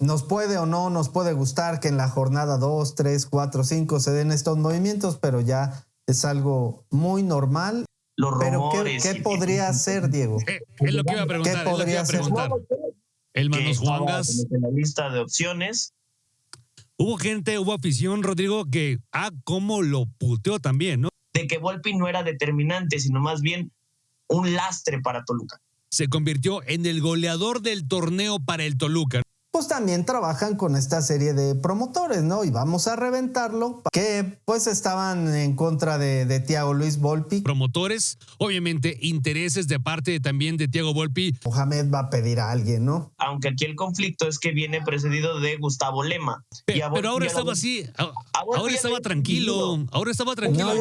nos puede o no nos puede gustar que en la jornada 2, 3, 4, 5 se den estos movimientos, pero ya es algo muy normal. Los rumores. ¿Pero qué podría hacer, Diego? Es lo que iba a preguntar. ¿Qué podría hacer? El Manos Juangas. En la lista de opciones. Hubo afición, Rodrigo, que cómo lo puteó también, ¿no? De que Volpi no era determinante, sino más bien un lastre para Toluca. Se convirtió en el goleador del torneo para el Toluca. Pues también trabajan con esta serie de promotores, ¿no? Y vamos a reventarlo, que pues estaban en contra de Thiago Luis Volpi. Promotores, obviamente intereses de parte también de Thiago Volpi. Mohamed va a pedir a alguien, ¿no? Aunque aquí el conflicto es que viene precedido de Gustavo Lema. Pero ahora estaba así, ahora estaba tranquilo. Ahora estaba tranquilo.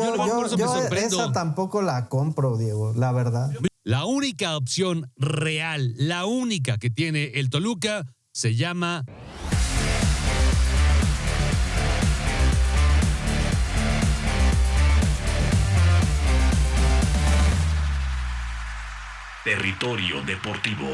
Yo esa tampoco la compro, Diego, la verdad. La única opción real, la única que tiene el Toluca, se llama Territorio Deportivo.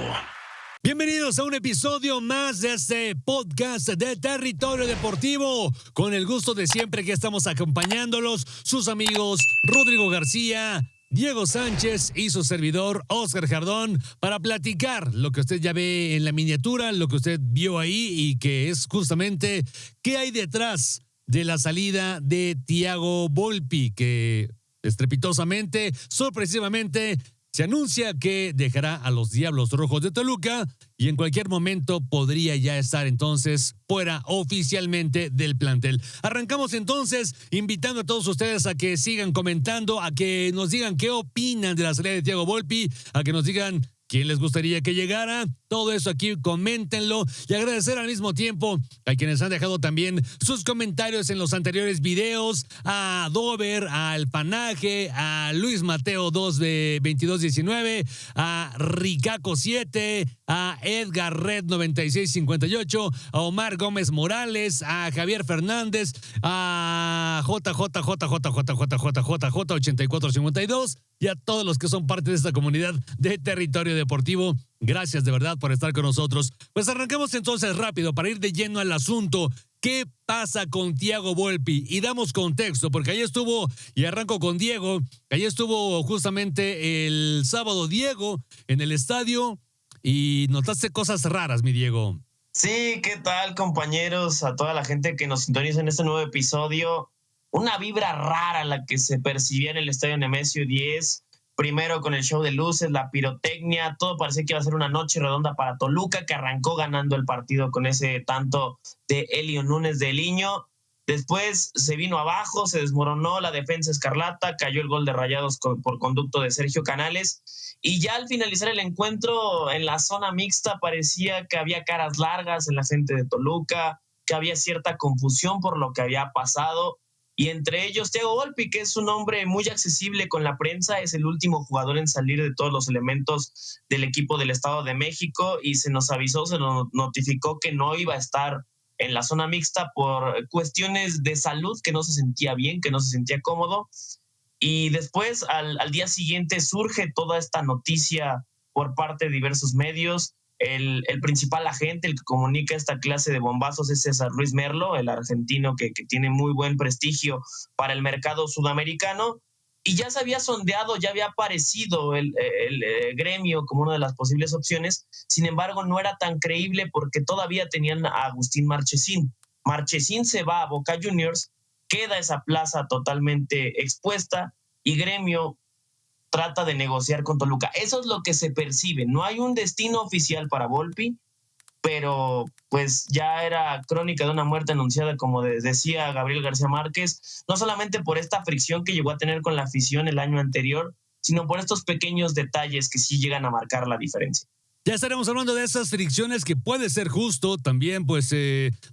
Bienvenidos a un episodio más de este podcast de Territorio Deportivo. Con el gusto de siempre que estamos acompañándolos, sus amigos Rodrigo García, Diego Sánchez y su servidor Oscar Jardón, para platicar lo que usted ya ve en la miniatura, lo que usted vio ahí y que es justamente qué hay detrás de la salida de Thiago Volpi, que estrepitosamente, sorpresivamente, se anuncia que dejará a los Diablos Rojos de Toluca y en cualquier momento podría ya estar entonces fuera oficialmente del plantel. Arrancamos entonces invitando a todos ustedes a que sigan comentando, a que nos digan qué opinan de la salida de Thiago Volpi, a que nos digan quién les gustaría que llegara. Todo eso aquí, coméntenlo y agradecer al mismo tiempo a quienes han dejado también sus comentarios en los anteriores videos, a Dover, a Alpanaje, a Luis Mateo 2 de 2219, a Ricaco 7, a Edgar Red 9658, a Omar Gómez Morales, a Javier Fernández, a JJ8452 y a todos los que son parte de esta comunidad de Territorio Deportivo. Gracias de verdad por estar con nosotros. Pues arrancamos entonces rápido para ir de lleno al asunto. ¿Qué pasa con Thiago Volpi? Y damos contexto, porque ahí estuvo, y arranco con Diego, ahí estuvo justamente el sábado Diego en el estadio y notaste cosas raras, mi Diego. Sí, ¿qué tal, compañeros? A toda la gente que nos sintoniza en este nuevo episodio. Una vibra rara la que se percibía en el estadio Nemesio 10. Primero con el show de luces, la pirotecnia, todo parecía que iba a ser una noche redonda para Toluca, que arrancó ganando el partido con ese tanto de Elio Núñez de Liño. Después se vino abajo, se desmoronó la defensa escarlata, cayó el gol de Rayados por conducto de Sergio Canales. Y ya al finalizar el encuentro en la zona mixta parecía que había caras largas en la gente de Toluca, que había cierta confusión por lo que había pasado. Y entre ellos Thiago Volpi, que es un hombre muy accesible con la prensa, es el último jugador en salir de todos los elementos del equipo del Estado de México y se nos avisó, se nos notificó que no iba a estar en la zona mixta por cuestiones de salud, que no se sentía bien, que no se sentía cómodo. Y después, al día siguiente, surge toda esta noticia por parte de diversos medios. El principal agente, el que comunica esta clase de bombazos, es César Luis Merlo, el argentino que tiene muy buen prestigio para el mercado sudamericano. Y ya se había sondeado, ya había aparecido el gremio como una de las posibles opciones. Sin embargo, no era tan creíble porque todavía tenían a Agustín Marchesín. Marchesín se va a Boca Juniors, queda esa plaza totalmente expuesta y gremio trata de negociar con Toluca. Eso es lo que se percibe. No hay un destino oficial para Volpi, pero pues ya era crónica de una muerte anunciada, como decía Gabriel García Márquez, no solamente por esta fricción que llegó a tener con la afición el año anterior, sino por estos pequeños detalles que sí llegan a marcar la diferencia. Ya estaremos hablando de esas fricciones que puede ser justo también, pues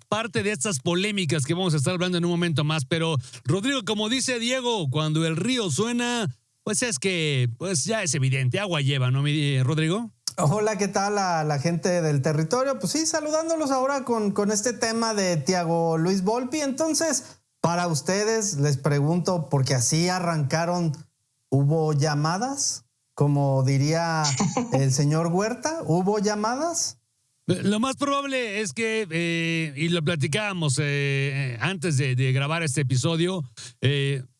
parte de estas polémicas que vamos a estar hablando en un momento más. Pero Rodrigo, como dice Diego, cuando el río suena, pues es que pues ya es evidente, agua lleva, ¿no, Rodrigo? Hola, ¿qué tal a la gente del territorio? Pues sí, saludándolos ahora con este tema de Thiago Luis Volpi. Entonces, para ustedes les pregunto, porque así arrancaron, ¿hubo llamadas? Como diría el señor Huerta, ¿hubo llamadas? Lo más probable es que, y lo platicábamos antes de grabar este episodio,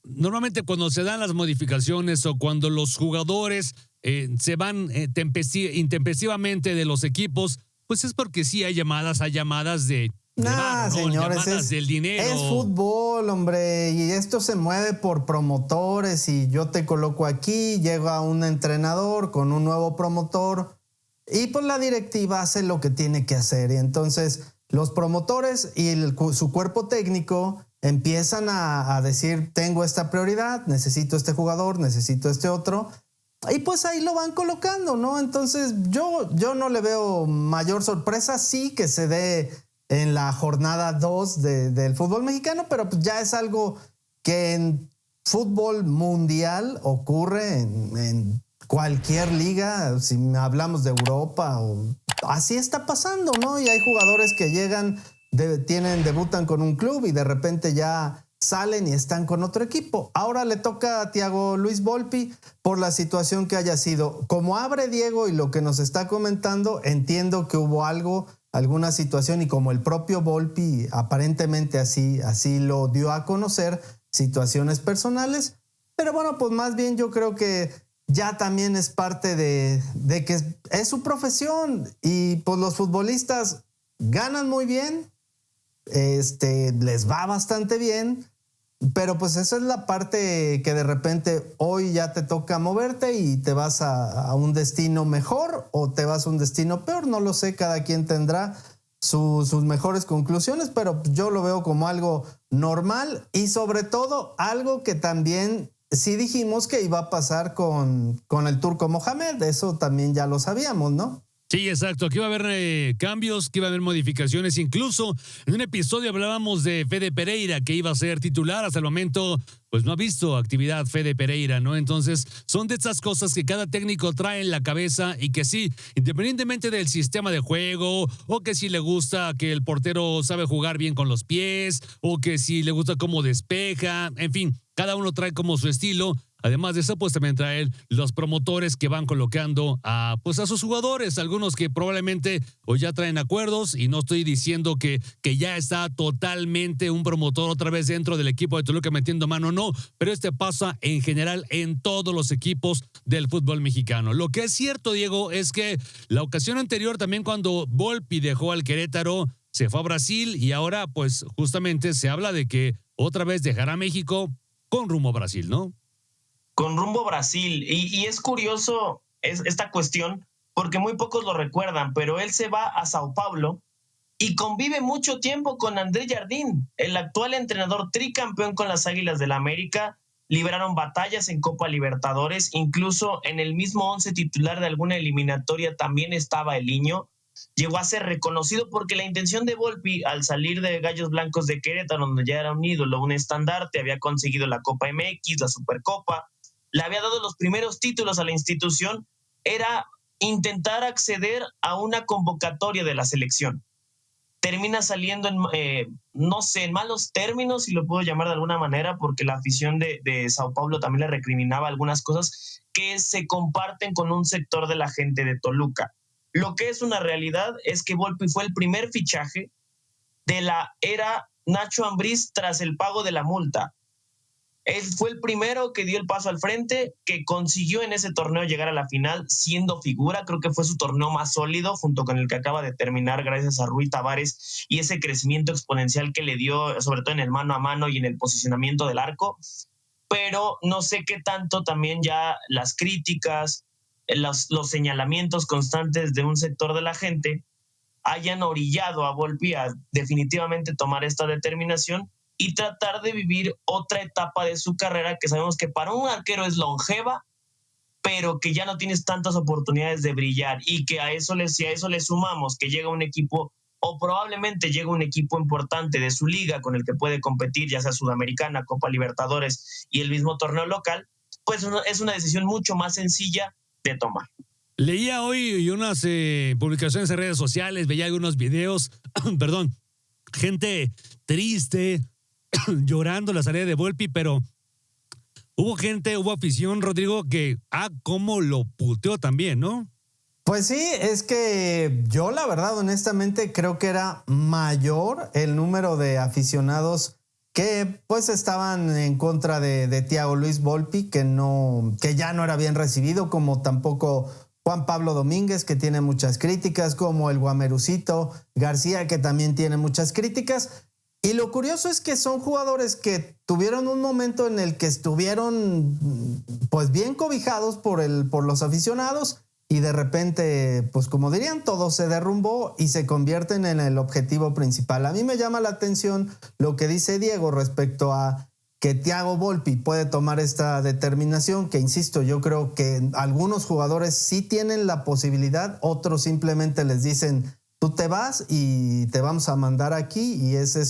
normalmente cuando se dan las modificaciones o cuando los jugadores se van intempestivamente de los equipos, pues es porque sí hay llamadas de Nah, varo, ¿no? señores, Llamadas del dinero. es fútbol, hombre, y esto se mueve por promotores y yo te coloco aquí, llega un entrenador con un nuevo promotor y pues la directiva hace lo que tiene que hacer y entonces los promotores y su cuerpo técnico empiezan a decir, tengo esta prioridad, necesito este jugador, necesito este otro. Y pues ahí lo van colocando, ¿no? Entonces yo no le veo mayor sorpresa, sí que se dé en la jornada 2 del fútbol mexicano, pero pues ya es algo que en fútbol mundial ocurre en cualquier liga, si hablamos de Europa, o así está pasando, ¿no? Y hay jugadores que llegan, debutan con un club y de repente ya salen y están con otro equipo. Ahora le toca a Thiago Luis Volpi por la situación que haya sido. Como abre Diego y lo que nos está comentando, entiendo que hubo alguna situación y como el propio Volpi aparentemente así lo dio a conocer, situaciones personales. Pero bueno, pues más bien yo creo que ya también es parte de que es su profesión y pues los futbolistas ganan muy bien, les va bastante bien. Pero pues esa es la parte que de repente hoy ya te toca moverte y te vas a un destino mejor o te vas a un destino peor, no lo sé, cada quien tendrá sus mejores conclusiones, pero yo lo veo como algo normal y sobre todo algo que también sí dijimos que iba a pasar con el Turco Mohamed, eso también ya lo sabíamos, ¿no? Sí, exacto, que iba a haber cambios, que iba a haber modificaciones. Incluso en un episodio hablábamos de Fede Pereira, que iba a ser titular. Hasta el momento, pues no ha visto actividad Fede Pereira, ¿no? Entonces, son de estas cosas que cada técnico trae en la cabeza y que sí, independientemente del sistema de juego, o que si le gusta que el portero sabe jugar bien con los pies, o que si le gusta cómo despeja, en fin, cada uno trae como su estilo. Además de eso, pues también traen los promotores que van colocando a sus jugadores, algunos que probablemente o ya traen acuerdos, y no estoy diciendo que ya está totalmente un promotor otra vez dentro del equipo de Toluca metiendo mano, no, pero pasa en general en todos los equipos del fútbol mexicano. Lo que es cierto, Diego, es que la ocasión anterior también cuando Volpi dejó al Querétaro, se fue a Brasil y ahora pues justamente se habla de que otra vez dejará México con rumbo a Brasil, ¿no? Con rumbo a Brasil. Y es curioso esta cuestión porque muy pocos lo recuerdan, pero él se va a Sao Paulo y convive mucho tiempo con André Jardín, el actual entrenador tricampeón con las Águilas del la América. Libraron batallas en Copa Libertadores, incluso en el mismo 11 titular de alguna eliminatoria también estaba el Niño. Llegó a ser reconocido porque la intención de Volpi al salir de Gallos Blancos de Querétaro, donde ya era un ídolo, un estandarte, había conseguido la Copa MX, la Supercopa, le había dado los primeros títulos a la institución, era intentar acceder a una convocatoria de la selección. Termina saliendo no sé, en malos términos, si lo puedo llamar de alguna manera, porque la afición de Sao Paulo también le recriminaba algunas cosas que se comparten con un sector de la gente de Toluca. Lo que es una realidad es que Volpi fue el primer fichaje de la era Nacho Ambriz tras el pago de la multa. Él fue el primero que dio el paso al frente, que consiguió en ese torneo llegar a la final siendo figura. Creo que fue su torneo más sólido, junto con el que acaba de terminar gracias a Rui Tavares y ese crecimiento exponencial que le dio, sobre todo en el mano a mano y en el posicionamiento del arco. Pero no sé qué tanto también ya las críticas, los señalamientos constantes de un sector de la gente hayan orillado a Volpi a definitivamente tomar esta determinación y tratar de vivir otra etapa de su carrera que sabemos que para un arquero es longeva, pero que ya no tienes tantas oportunidades de brillar, y que si a eso le sumamos que llega un equipo, o probablemente llega un equipo importante de su liga con el que puede competir, ya sea Sudamericana, Copa Libertadores y el mismo torneo local, pues es una decisión mucho más sencilla de tomar. Leía hoy unas publicaciones en redes sociales, veía algunos videos, perdón, gente triste, llorando la salida de Volpi, pero hubo afición, Rodrigo, que cómo lo puteó también, ¿no? Pues sí, es que yo la verdad, honestamente, creo que era mayor el número de aficionados que pues estaban en contra de Thiago Luis Volpi, que ya no era bien recibido, como tampoco Juan Pablo Domínguez, que tiene muchas críticas, como el Guamerucito García, que también tiene muchas críticas. Y lo curioso es que son jugadores que tuvieron un momento en el que estuvieron pues bien cobijados por los aficionados, y de repente, pues como dirían, todo se derrumbó y se convierten en el objetivo principal. A mí me llama la atención lo que dice Diego respecto a que Thiago Volpi puede tomar esta determinación, que insisto, yo creo que algunos jugadores sí tienen la posibilidad, otros simplemente les dicen, tú te vas y te vamos a mandar aquí y ese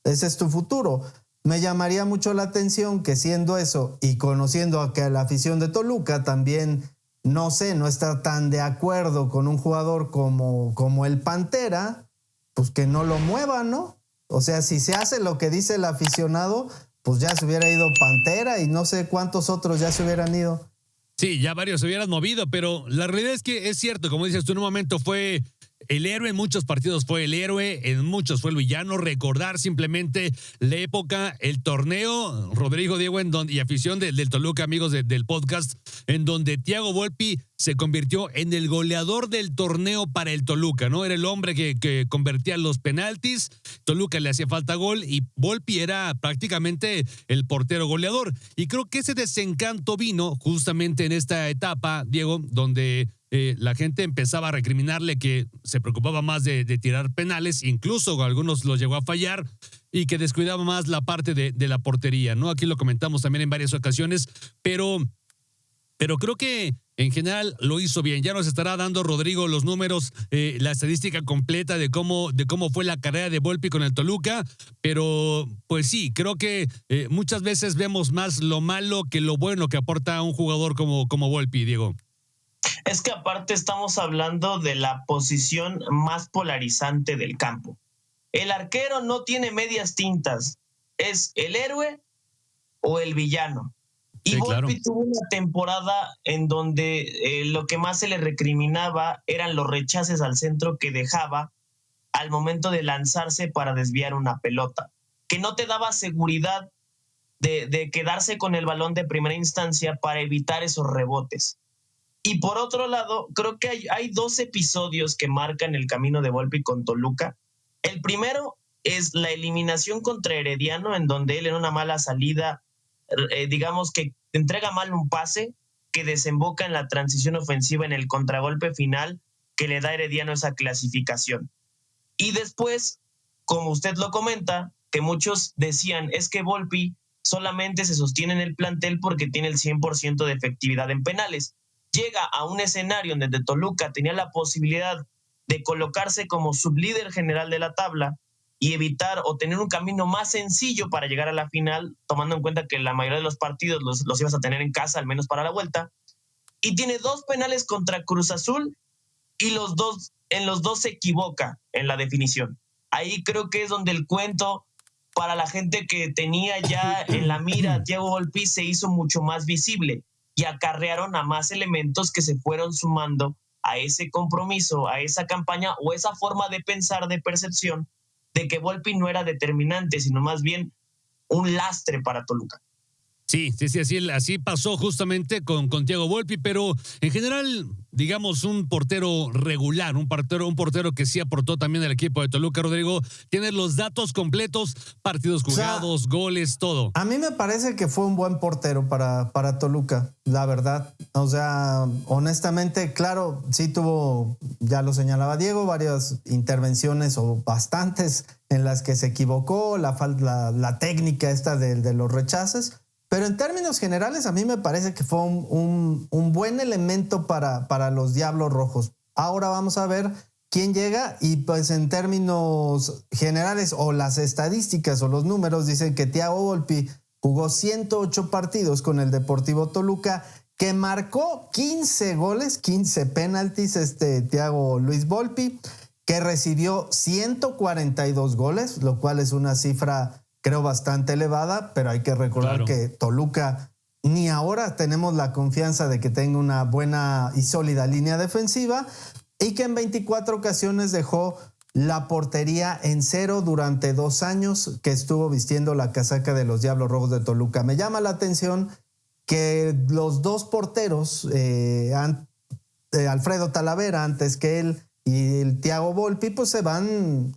es tu futuro. Me llamaría mucho la atención que, siendo eso y conociendo a que la afición de Toluca también, no está tan de acuerdo con un jugador como el Pantera, pues que no lo mueva, ¿no? O sea, si se hace lo que dice el aficionado, pues ya se hubiera ido Pantera y no sé cuántos otros ya se hubieran ido. Sí, ya varios se hubieran movido, pero la realidad es que es cierto, como dices tú, en un momento fue el héroe, en muchos partidos fue el héroe, en muchos fue el villano. Recordar simplemente la época, el torneo, Rodrigo, Diego, y afición del Toluca, amigos del podcast, en donde Thiago Volpi se convirtió en el goleador del torneo para el Toluca, ¿no? Era el hombre que convertía los penaltis, Toluca le hacía falta gol y Volpi era prácticamente el portero goleador. Y creo que ese desencanto vino justamente en esta etapa, Diego, donde la gente empezaba a recriminarle que se preocupaba más de tirar penales, incluso algunos los llegó a fallar, y que descuidaba más la parte de la portería, ¿no? Aquí lo comentamos también en varias ocasiones, pero creo que en general lo hizo bien. Ya nos estará dando Rodrigo los números, la estadística completa de cómo fue la carrera de Volpi con el Toluca, pero pues sí, creo que muchas veces vemos más lo malo que lo bueno que aporta un jugador como Volpi, Diego. Es que aparte estamos hablando de la posición más polarizante del campo. El arquero no tiene medias tintas, es el héroe o el villano. Y Sí, Volpi claro. tuvo una temporada en donde lo que más se le recriminaba eran los rechaces al centro que dejaba al momento de lanzarse para desviar una pelota, que no te daba seguridad de quedarse con el balón de primera instancia para evitar esos rebotes. Y por otro lado, creo que hay dos episodios que marcan el camino de Volpi con Toluca. El primero es la eliminación contra Herediano, en donde él en una mala salida, digamos que entrega mal un pase que desemboca en la transición ofensiva en el contragolpe final que le da a Herediano esa clasificación. Y después, como usted lo comenta, que muchos decían, es que Volpi solamente se sostiene en el plantel porque tiene el 100% de efectividad en penales. Llega a un escenario en donde Toluca tenía la posibilidad de colocarse como sublíder general de la tabla y evitar o tener un camino más sencillo para llegar a la final, tomando en cuenta que la mayoría de los partidos los ibas a tener en casa, al menos para la vuelta. Y tiene 2 penales contra Cruz Azul y en los dos se equivoca en la definición. Ahí creo que es donde el cuento para la gente que tenía ya en la mira a Thiago Volpi se hizo mucho más visible y acarrearon a más elementos que se fueron sumando a ese compromiso, a esa campaña o esa forma de pensar, de percepción, de que Volpi no era determinante, sino más bien un lastre para Toluca. Sí, así pasó justamente con Thiago Volpi, pero en general, digamos, un portero regular, un portero que sí aportó también al equipo de Toluca, Rodrigo. Tienes los datos completos, partidos jugados, goles, todo. A mí me parece que fue un buen portero para Toluca, la verdad. O sea, honestamente, claro, sí tuvo, ya lo señalaba Diego, varias intervenciones o bastantes en las que se equivocó, la técnica esta de los rechaces. Pero en términos generales, a mí me parece que fue un buen elemento para los Diablos Rojos. Ahora vamos a ver quién llega y pues en términos generales o las estadísticas o los números dicen que Thiago Volpi jugó 108 partidos con el Deportivo Toluca, que marcó 15 goles, 15 penaltis Thiago Luis Volpi, que recibió 142 goles, lo cual es una cifra creo bastante elevada, pero hay que recordar que Toluca ni ahora tenemos la confianza de que tenga una buena y sólida línea defensiva, y que en 24 ocasiones dejó la portería en cero durante 2 años que estuvo vistiendo la casaca de los Diablos Rojos de Toluca. Me llama la atención que los 2 porteros, Alfredo Talavera antes que él y el Thiago Volpi, pues se van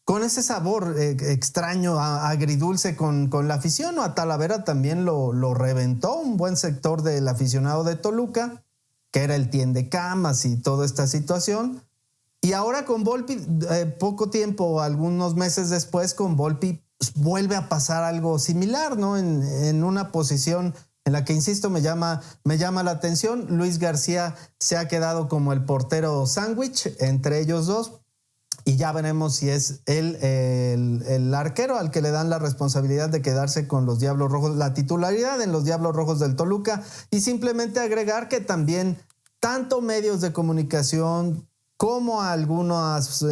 con ese sabor extraño, agridulce con la afición. A Talavera también lo reventó un buen sector del aficionado de Toluca, que era el tiendecamas y toda esta situación. Y ahora con Volpi, poco tiempo, algunos meses después, con Volpi vuelve a pasar algo similar, ¿no? En una posición en la que, insisto, me llama la atención. Luis García se ha quedado como el portero sándwich entre ellos dos, y ya veremos si es él el arquero al que le dan la responsabilidad de quedarse con los Diablos Rojos, la titularidad en los Diablos Rojos del Toluca. Y simplemente agregar que también tanto medios de comunicación como algunas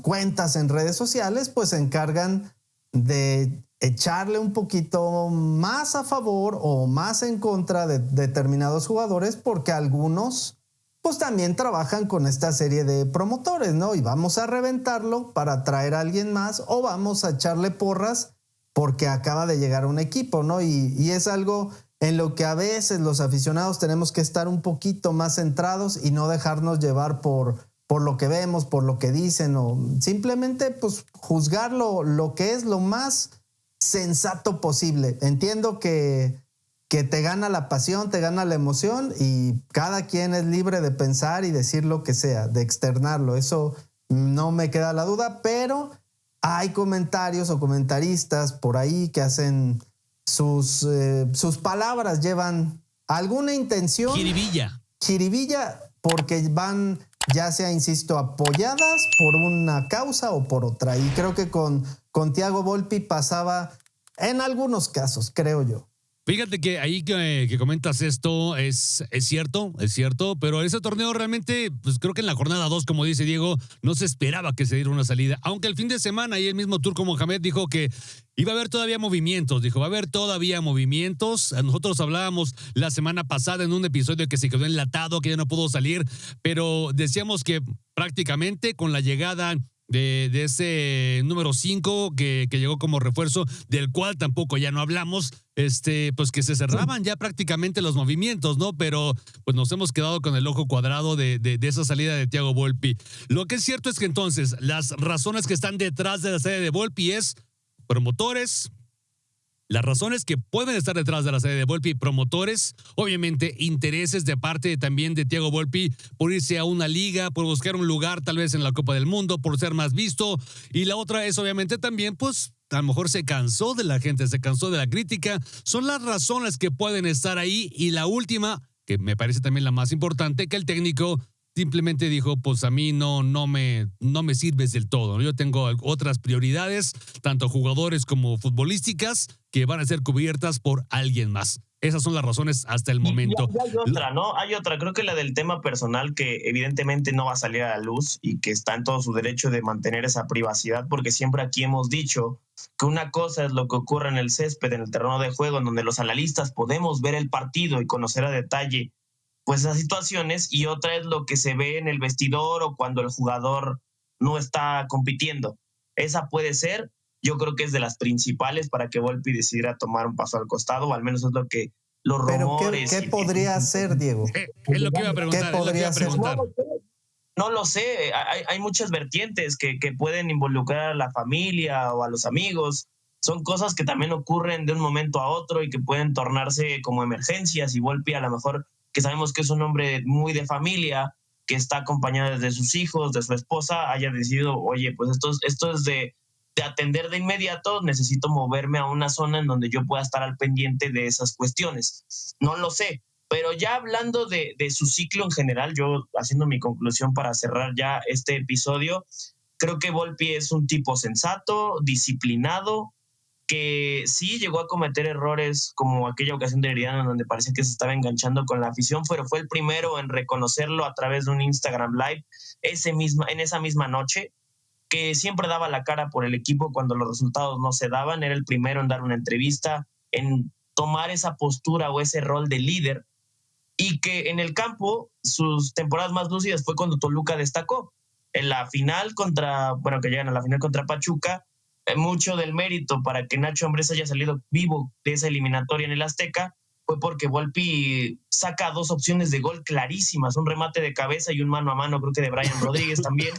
cuentas en redes sociales pues se encargan de echarle un poquito más a favor o más en contra de determinados jugadores, porque algunos pues también trabajan con esta serie de promotores, ¿no? Y vamos a reventarlo para traer a alguien más, o vamos a echarle porras porque acaba de llegar un equipo, ¿no? Y es algo en lo que a veces los aficionados tenemos que estar un poquito más centrados y no dejarnos llevar por lo que vemos, por lo que dicen, o simplemente pues juzgar lo que es lo más sensato posible. Entiendo que te gana la pasión, te gana la emoción, y cada quien es libre de pensar y decir lo que sea, de externarlo. Eso no me queda la duda, pero hay comentarios o comentaristas por ahí que hacen sus palabras, llevan alguna intención. Jiribilla, porque van, ya sea, insisto, apoyadas por una causa o por otra. Y creo que con Thiago Volpi pasaba en algunos casos, creo yo. Fíjate que ahí que comentas esto es cierto, pero ese torneo realmente, pues creo que en la jornada 2, como dice Diego, no se esperaba que se diera una salida, aunque el fin de semana ahí el mismo Turco Mohamed dijo que iba a haber todavía movimientos, Nosotros hablábamos la semana pasada en un episodio que se quedó enlatado, que ya no pudo salir, pero decíamos que prácticamente con la llegada de ese número 5 que llegó como refuerzo, del cual tampoco ya no hablamos, pues que se cerraban ya prácticamente los movimientos, ¿no? Pero pues nos hemos quedado con el ojo cuadrado de esa salida de Thiago Volpi. Lo que es cierto es que entonces las razones que están detrás de la salida de Volpi es promotores. Las razones que pueden estar detrás de la salida de Volpi, promotores, obviamente intereses de parte también de Thiago Volpi por irse a una liga, por buscar un lugar tal vez en la Copa del Mundo, por ser más visto. Y la otra es obviamente también, pues a lo mejor se cansó de la gente, se cansó de la crítica. Son las razones que pueden estar ahí. Y la última, que me parece también la más importante, que el técnico simplemente dijo, pues a mí no me sirves del todo, ¿no? Yo tengo otras prioridades, tanto jugadores como futbolísticas, que van a ser cubiertas por alguien más. Esas son las razones hasta el momento. Y hay otra, ¿no? Hay otra, creo que la del tema personal, que evidentemente no va a salir a la luz y que está en todo su derecho de mantener esa privacidad, porque siempre aquí hemos dicho que una cosa es lo que ocurre en el césped, en el terreno de juego, en donde los analistas podemos ver el partido y conocer a detalle pues esas situaciones, y otra es lo que se ve en el vestidor o cuando el jugador no está compitiendo. Esa puede ser, yo creo que es de las principales para que Volpi decidiera tomar un paso al costado, o al menos es lo que los rumores... ¿Pero qué podría hacer, Diego? Es lo que iba a preguntar. ¿Qué podría hacer? No lo sé, hay muchas vertientes que pueden involucrar a la familia o a los amigos. Son cosas que también ocurren de un momento a otro y que pueden tornarse como emergencias, y Volpi, a lo mejor, que sabemos que es un hombre muy de familia, que está acompañado de sus hijos, de su esposa, haya decidido, oye, pues esto es de atender de inmediato, necesito moverme a una zona en donde yo pueda estar al pendiente de esas cuestiones. No lo sé, pero ya hablando de su ciclo en general, yo haciendo mi conclusión para cerrar ya este episodio, creo que Volpi es un tipo sensato, disciplinado, que sí llegó a cometer errores como aquella ocasión de Herediano donde parecía que se estaba enganchando con la afición, pero fue el primero en reconocerlo a través de un Instagram Live en esa misma noche, que siempre daba la cara por el equipo cuando los resultados no se daban. Era el primero en dar una entrevista, en tomar esa postura o ese rol de líder, y que en el campo sus temporadas más lúcidas fue cuando Toluca destacó. En la final que llegan a la final contra Pachuca, mucho del mérito para que Nacho Ambriz haya salido vivo de esa eliminatoria en el Azteca fue porque Volpi saca 2 opciones de gol clarísimas, un remate de cabeza y un mano a mano, creo que de Brian Rodríguez también,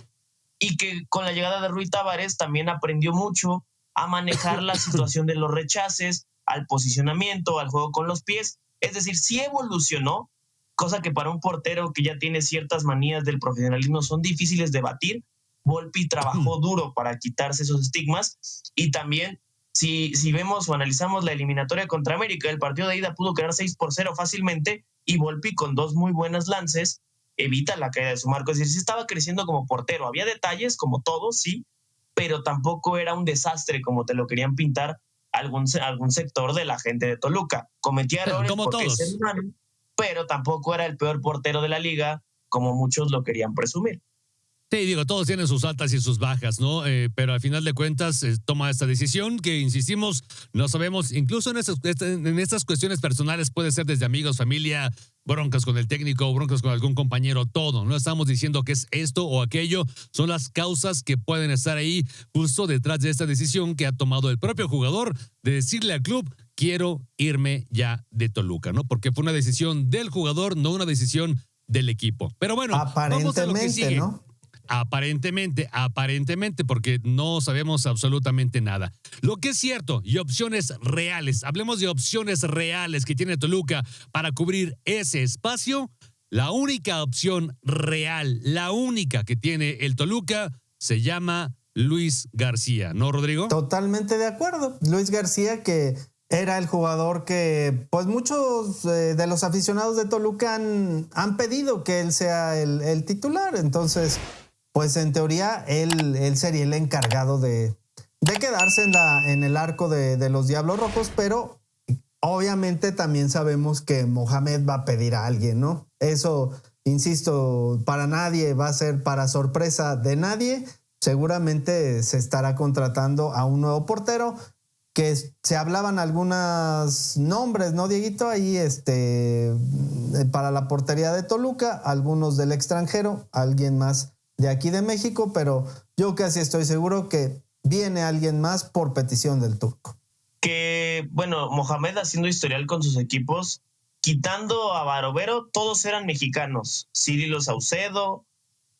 y que con la llegada de Rui Tavares también aprendió mucho a manejar la situación de los rechaces, al posicionamiento, al juego con los pies. Es decir, sí evolucionó, cosa que para un portero que ya tiene ciertas manías del profesionalismo son difíciles de batir. Volpi trabajó duro para quitarse esos estigmas, y también si vemos o analizamos la eliminatoria contra América, el partido de ida pudo quedar 6-0 fácilmente, y Volpi con 2 muy buenos lances evita la caída de su marco. Es decir, sí estaba creciendo como portero, había detalles como todos, sí, pero tampoco era un desastre como te lo querían pintar algún sector de la gente de Toluca. Cometía errores como porque todos, es humano, pero tampoco era el peor portero de la liga como muchos lo querían presumir. Sí, digo, todos tienen sus altas y sus bajas, ¿no? Pero al final de cuentas toma esta decisión que, insistimos, no sabemos, incluso en estas cuestiones personales puede ser desde amigos, familia, broncas con el técnico, broncas con algún compañero, todo. No estamos diciendo que es esto o aquello, son las causas que pueden estar ahí justo detrás de esta decisión que ha tomado el propio jugador de decirle al club: quiero irme ya de Toluca, ¿no? Porque fue una decisión del jugador, no una decisión del equipo. Pero bueno, vamos a lo que sigue. ¿No? Aparentemente, porque no sabemos absolutamente nada. Lo que es cierto y opciones reales, hablemos de opciones reales que tiene Toluca para cubrir ese espacio. La única opción real, la única que tiene el Toluca, se llama Luis García, ¿no, Rodrigo? Totalmente de acuerdo. Luis García, que era el jugador que pues muchos de los aficionados de Toluca han pedido que él sea el titular. Entonces, pues en teoría él sería el encargado de quedarse en el arco de los Diablos Rojos, pero obviamente también sabemos que Mohamed va a pedir a alguien, ¿no? Eso, insisto, para nadie va a ser para sorpresa de nadie. Seguramente se estará contratando a un nuevo portero, que se hablaban algunos nombres, ¿no, Dieguito? Ahí para la portería de Toluca, algunos del extranjero, alguien más de aquí de México, pero yo casi estoy seguro que viene alguien más por petición del turco. Que, bueno, Mohamed haciendo historial con sus equipos, quitando a Barovero, todos eran mexicanos. Cirilo Saucedo,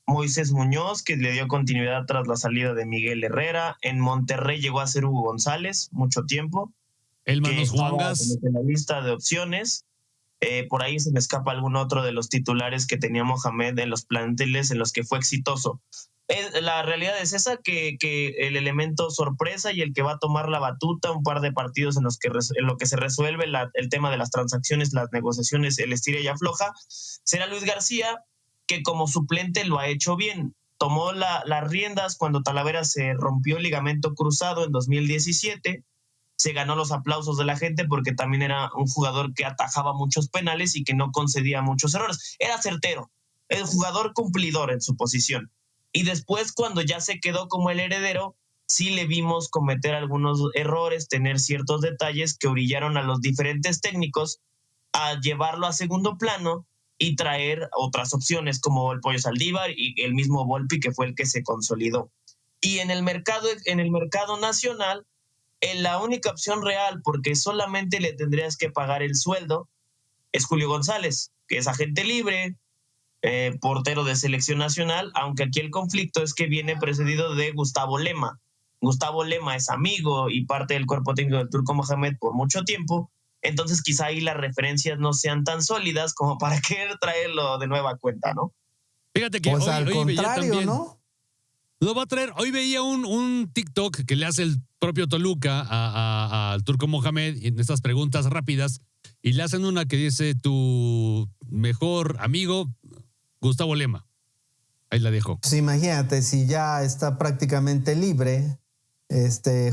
Moisés Muñoz, que le dio continuidad tras la salida de Miguel Herrera. En Monterrey llegó a ser Hugo González mucho tiempo. El Manos Juangas. En la lista de opciones. Por ahí se me escapa algún otro de los titulares que tenía Mohamed en los planteles en los que fue exitoso. La realidad es esa, que el elemento sorpresa y el que va a tomar la batuta un par de partidos en lo que se resuelve el tema de las transacciones, las negociaciones, el estira y afloja, será Luis García, que como suplente lo ha hecho bien. Tomó las riendas cuando Talavera se rompió el ligamento cruzado en 2017, se ganó los aplausos de la gente porque también era un jugador que atajaba muchos penales y que no concedía muchos errores. Era certero, el jugador cumplidor en su posición. Y después, cuando ya se quedó como el heredero, sí le vimos cometer algunos errores, tener ciertos detalles que orillaron a los diferentes técnicos a llevarlo a segundo plano y traer otras opciones como el Pollo Saldívar y el mismo Volpi, que fue el que se consolidó. Y en el mercado nacional, la única opción real, porque solamente le tendrías que pagar el sueldo, es Julio González, que es agente libre, portero de selección nacional, aunque aquí el conflicto es que viene precedido de Gustavo Lema. Gustavo Lema es amigo y parte del cuerpo técnico del Turco Mohamed por mucho tiempo, entonces quizá ahí las referencias no sean tan sólidas como para querer traerlo de nueva cuenta, ¿no? Fíjate que pues al contrario, también, ¿no? Lo va a traer. Hoy veía un TikTok que le hace el propio Toluca al Turco Mohamed en estas preguntas rápidas, y le hacen una que dice: tu mejor amigo, Gustavo Lema. Ahí la dejo. Pues imagínate, si ya está prácticamente libre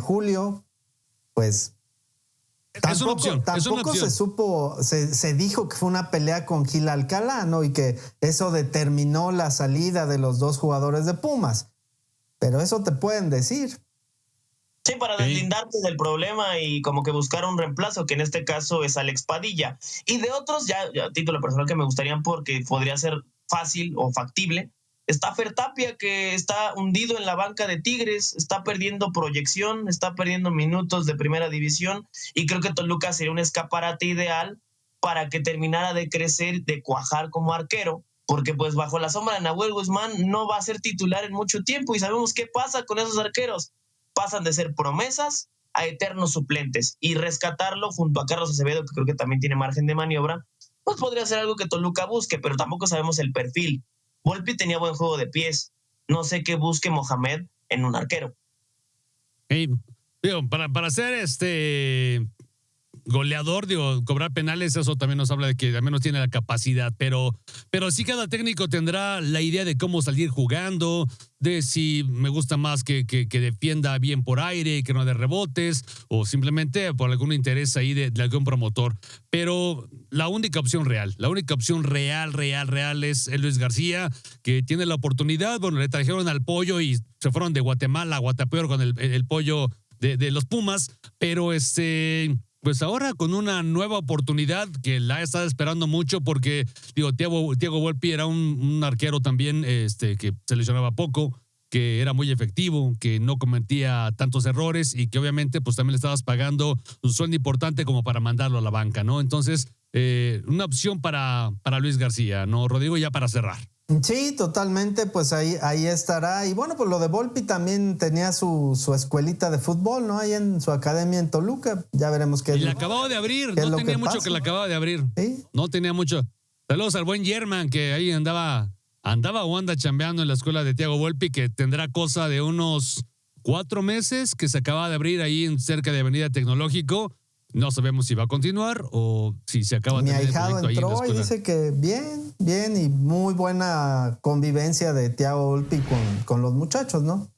Julio, pues es una opción. Tampoco se supo, se dijo que fue una pelea con Gil Alcalá, ¿no? Y que eso determinó la salida de los dos jugadores de Pumas. Pero eso te pueden decir. Sí, para deslindarte del problema y como que buscar un reemplazo, que en este caso es Alex Padilla. Y de otros, ya a título personal, que me gustarían porque podría ser fácil o factible, está Fer Tapia, que está hundido en la banca de Tigres, está perdiendo proyección, está perdiendo minutos de primera división, y creo que Toluca sería un escaparate ideal para que terminara de crecer, de cuajar como arquero, porque pues bajo la sombra de Nahuel Guzmán no va a ser titular en mucho tiempo, y sabemos qué pasa con esos arqueros. Pasan de ser promesas a eternos suplentes, y rescatarlo junto a Carlos Acevedo, que creo que también tiene margen de maniobra, pues podría ser algo que Toluca busque, pero tampoco sabemos el perfil. Volpi tenía buen juego de pies, no sé qué busque Mohamed en un arquero. Hey, digo, para ser goleador, cobrar penales, eso también nos habla de que al menos tiene la capacidad, pero sí cada técnico tendrá la idea de cómo salir jugando, de si me gusta más que defienda bien por aire, que no de rebotes, o simplemente por algún interés ahí de algún promotor. Pero la única opción real es Luis García, que tiene la oportunidad. Bueno, le trajeron al Pollo y se fueron de Guatemala a Guatapeor con el Pollo de los Pumas, pero pues ahora con una nueva oportunidad que la he estado esperando mucho, porque Thiago Volpi era un arquero también que se lesionaba poco, que era muy efectivo, que no cometía tantos errores y que obviamente pues también le estabas pagando un sueldo importante como para mandarlo a la banca, ¿no? Entonces, una opción para Luis García, ¿no, Rodrigo? Ya para cerrar. Sí, totalmente, pues ahí estará. Y bueno, pues lo de Volpi también tenía su escuelita de fútbol, ¿no? Ahí en su academia en Toluca. Ya veremos qué. Y la acababa de abrir, no tenía mucho que la acababa de abrir. ¿Sí? No tenía mucho. Saludos al buen German, que ahí andaba o anda chambeando en la escuela de Thiago Volpi, que tendrá cosa de unos 4 meses, que se acaba de abrir ahí cerca de Avenida Tecnológico. No sabemos si va a continuar o si se acaba de Mi ahijado entró y dice que bien, y muy buena convivencia de Thiago Volpi con los muchachos, ¿no?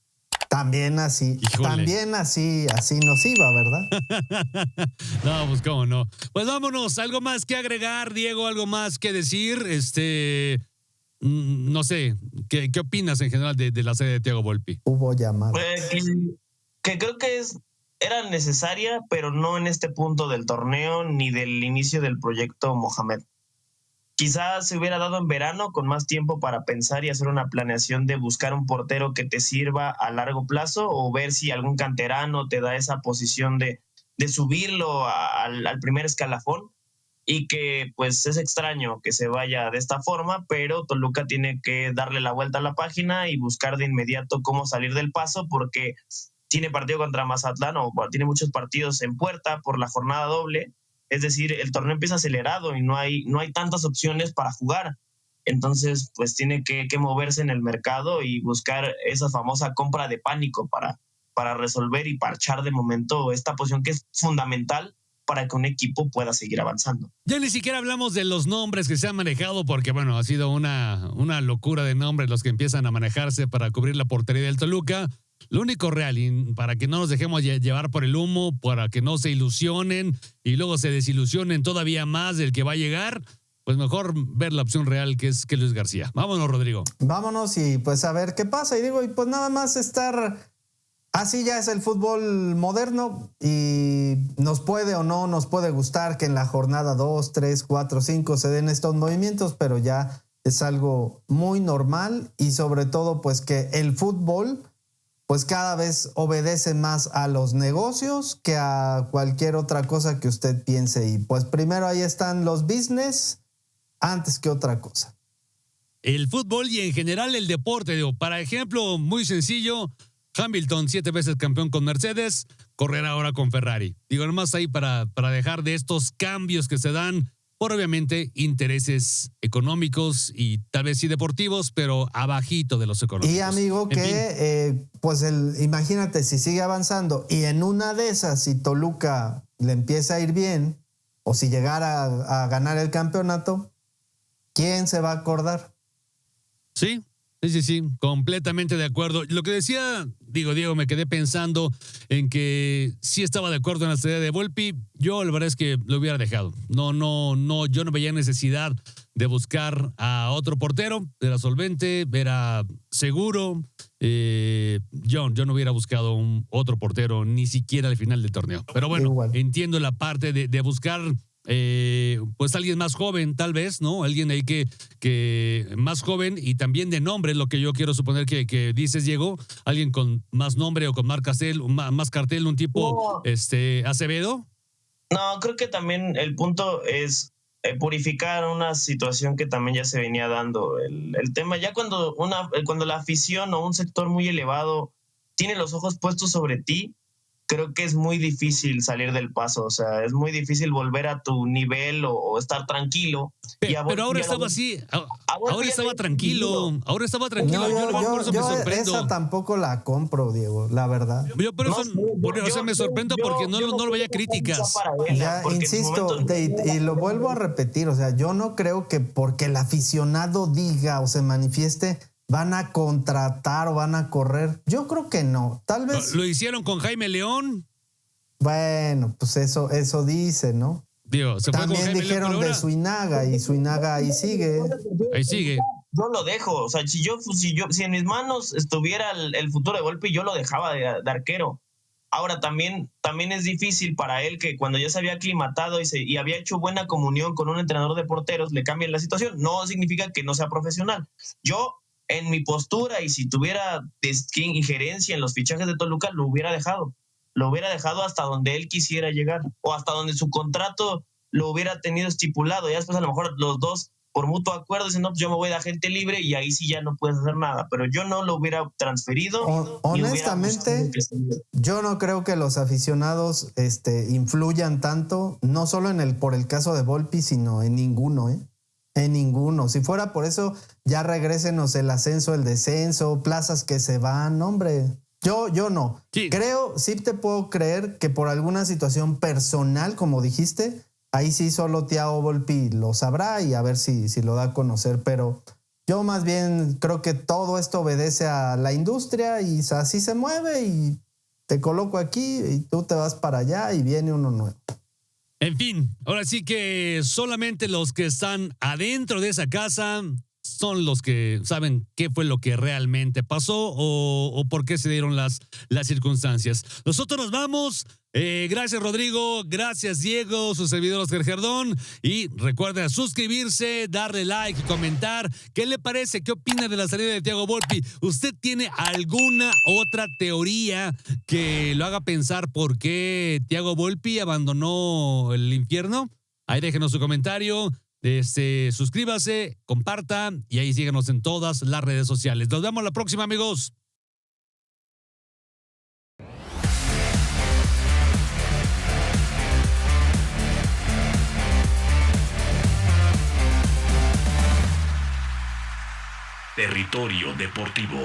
También así nos iba, ¿verdad? No, pues cómo no. Pues vámonos, algo más que agregar, Diego, algo más que decir, no sé, ¿qué opinas en general de la sede de Thiago Volpi? Hubo llamada. Que creo que era necesaria, pero no en este punto del torneo ni del inicio del proyecto Mohamed. Quizás se hubiera dado en verano con más tiempo para pensar y hacer una planeación de buscar un portero que te sirva a largo plazo, o ver si algún canterano te da esa posición de subirlo al primer escalafón. Y que pues es extraño que se vaya de esta forma, pero Toluca tiene que darle la vuelta a la página y buscar de inmediato cómo salir del paso, porque tiene partido contra Mazatlán, tiene muchos partidos en puerta por la jornada doble. Es decir, el torneo empieza acelerado y no hay tantas opciones para jugar. Entonces, pues tiene que moverse en el mercado y buscar esa famosa compra de pánico para resolver y parchar de momento esta posición que es fundamental para que un equipo pueda seguir avanzando. Ya ni siquiera hablamos de los nombres que se han manejado, porque bueno, ha sido una locura de nombres los que empiezan a manejarse para cubrir la portería del Toluca. Lo único real, y para que no nos dejemos llevar por el humo, para que no se ilusionen y luego se desilusionen todavía más del que va a llegar, pues mejor ver la opción real, que es Luis García. Vámonos, Rodrigo. Vámonos y pues a ver qué pasa. Y pues nada más estar... Así ya es el fútbol moderno, y nos puede o no nos puede gustar que en la jornada 2, 3, 4, 5 se den estos movimientos, pero ya es algo muy normal, y sobre todo pues que el fútbol pues cada vez obedece más a los negocios que a cualquier otra cosa que usted piense, y pues primero ahí están los business antes que otra cosa. El fútbol y en general el deporte, para ejemplo muy sencillo, Hamilton, 7 veces campeón con Mercedes, correrá ahora con Ferrari. Nomás ahí para dejar de estos cambios que se dan por obviamente intereses económicos y tal vez sí deportivos, pero abajito de los económicos. Y amigo, pues imagínate si sigue avanzando y en una de esas, si Toluca le empieza a ir bien, o si llegara a ganar el campeonato, ¿quién se va a acordar? Sí, completamente de acuerdo. Lo que decía, Diego, me quedé pensando en que sí estaba de acuerdo en la salida de Volpi. Yo la verdad es que lo hubiera dejado. No, yo no veía necesidad de buscar a otro portero. Era solvente, era seguro. Yo no hubiera buscado otro portero ni siquiera al final del torneo. Pero bueno, Igual. entiendo la parte de buscar pues alguien más joven, tal vez, ¿no? Alguien ahí que más joven y también de nombre, es lo que yo quiero suponer que dices, Diego. Alguien con más nombre o con más cartel, un tipo Acevedo. No, creo que también el punto es purificar una situación que también ya se venía dando. El tema, ya cuando la afición o un sector muy elevado tiene los ojos puestos sobre ti, creo que es muy difícil salir del paso. O sea, es muy difícil volver a tu nivel o estar tranquilo. Pero ahora estaba así. Ahora estaba tranquilo. Ahora estaba tranquilo. No, Por eso me sorprendo. esa tampoco la compro, Diego, la verdad. Yo por eso me sorprendo porque no lo veía críticas. Ya, insisto, y lo vuelvo a repetir, o sea, yo no creo que porque el aficionado diga o se manifieste van a contratar o van a correr. Yo creo que no. Tal vez. Lo hicieron con Jaime León. Bueno, pues eso dice, ¿no? Digo, se también fue con dijeron Jaime León, de Suinaga y Suinaga ahí sigue. Ahí sigue. Yo lo dejo. O sea, si en mis manos estuviera el futuro de Volpi, yo lo dejaba de arquero. Ahora también es difícil para él que cuando ya se había aclimatado y había hecho buena comunión con un entrenador de porteros, le cambien la situación. No significa que no sea profesional. Yo, en mi postura, y si tuviera injerencia en los fichajes de Toluca, lo hubiera dejado. Lo hubiera dejado hasta donde él quisiera llegar o hasta donde su contrato lo hubiera tenido estipulado. Ya después a lo mejor los dos por mutuo acuerdo dicen, no, pues yo me voy de agente libre y ahí sí ya no puedes hacer nada. Pero yo no lo hubiera transferido. Honestamente, yo no creo que los aficionados influyan tanto, no solo por el caso de Volpi, sino en ninguno, En ninguno. Si fuera por eso, ya regrésenos el ascenso, el descenso, plazas que se van, hombre. Yo no. Sí. Sí te puedo creer que por alguna situación personal, como dijiste, ahí sí solo Thiago Volpi lo sabrá y a ver si lo da a conocer. Pero yo más bien creo que todo esto obedece a la industria y así se mueve y te coloco aquí y tú te vas para allá y viene uno nuevo. En fin, ahora sí que solamente los que están adentro de esa casa son los que saben qué fue lo que realmente pasó o por qué se dieron las circunstancias. Nosotros nos vamos. Gracias, Rodrigo. Gracias, Diego, su servidor Oscar Jardón. Y recuerden suscribirse, darle like y comentar. ¿Qué le parece? ¿Qué opina de la salida de Thiago Volpi? ¿Usted tiene alguna otra teoría que lo haga pensar por qué Thiago Volpi abandonó el infierno? Ahí déjenos su comentario. Suscríbase, comparta y ahí síganos en todas las redes sociales. Nos vemos la próxima, amigos. Territorio Deportivo.